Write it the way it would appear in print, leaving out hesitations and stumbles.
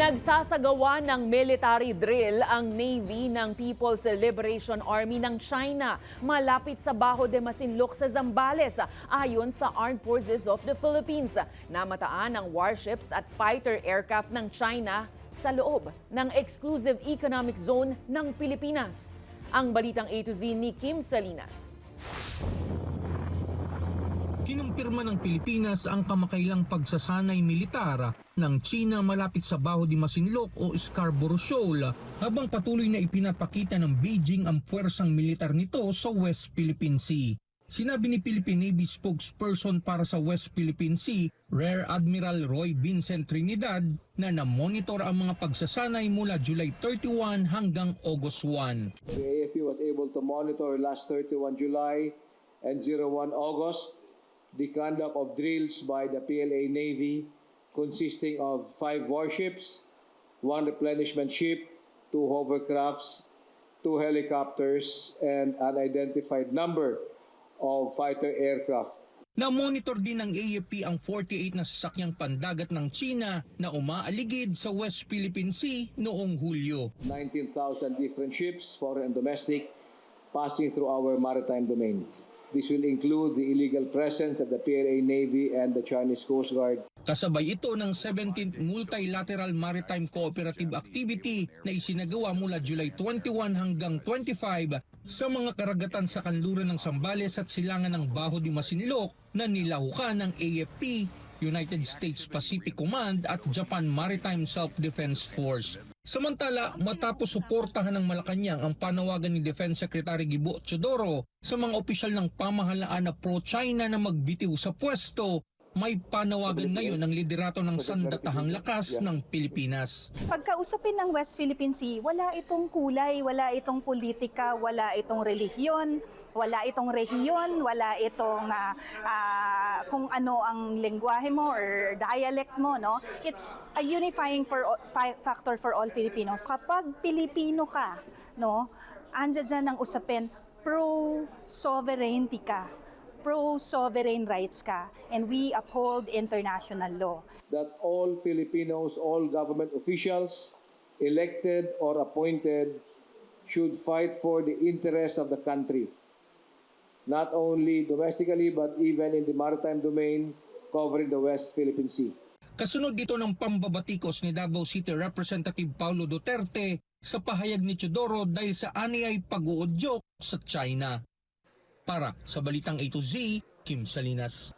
Nagsasagawa ng military drill ang Navy ng People's Liberation Army ng China malapit sa Bajo de Masinloc sa Zambales ayon sa Armed Forces of the Philippines. Namataan ang warships at fighter aircraft ng China sa loob ng Exclusive Economic Zone ng Pilipinas. Ang balitang A to Z ni Kim Salinas. Kinumpirma ng Pilipinas ang kamakailang pagsasanay militar ng China malapit sa Bajo de Masinloc o Scarborough Shoal habang patuloy na ipinapakita ng Beijing ang puwersang militar nito sa West Philippine Sea. Sinabi ni Philippine Navy spokesperson para sa West Philippine Sea, Rear Admiral Roy Vincent Trinidad, na namonitor ang mga pagsasanay mula July 31 hanggang August 1. The AFP was able to monitor last 31 July and 01 August the conduct of drills by the PLA Navy consisting of 5 warships, 1 replenishment ship, 2 hovercrafts, 2 helicopters, and an unidentified number of fighter aircraft. Na-monitor din ng AFP ang 48 na sasakyang pandagat ng China na umaaligid sa West Philippine Sea noong Hulyo. 19,000 different ships, foreign and domestic, passing through our maritime domain. This will include the illegal presence of the PLA Navy and the Chinese Coast Guard. Kasabay ito ng 17th Multilateral Maritime Cooperative Activity na isinagawa mula July 21 hanggang 25 sa mga karagatan sa kanluran ng Zambales at silangan ng Bajo de Masinloc na nilahukan ng AFP, United States Pacific Command at Japan Maritime Self-Defense Force. Samantala, matapos suportahan ng Malacanang ang panawagan ni Defense Secretary Gibo Teodoro sa mga opisyal ng pamahalaan na pro-China na magbitiw sa pwesto, may panawagan ngayon ng liderato ng sandatahang lakas ng Pilipinas. Pagkausapin ng West Philippine Sea, wala itong kulay, wala itong politika, wala itong relihiyon, wala itong rehiyon, wala itong kung ano ang lengguwahe mo or dialect mo, no? It's a unifying factor for all Filipinos. Kapag Pilipino ka, no, andyan dyan ang usapin, pro-sovereignty ka, pro-sovereign rights ka, and we uphold international law. That all Filipinos, all government officials, elected or appointed, should fight for the interest of the country. Not only domestically but even in the maritime domain covering the West Philippine Sea. Kasunod dito ng pambabatikos ni Davao City Representative Paulo Duterte sa pahayag ni Teodoro dahil sa aniyay pag-uudyok sa China. Para sa Balitang A to Z, Kim Salinas.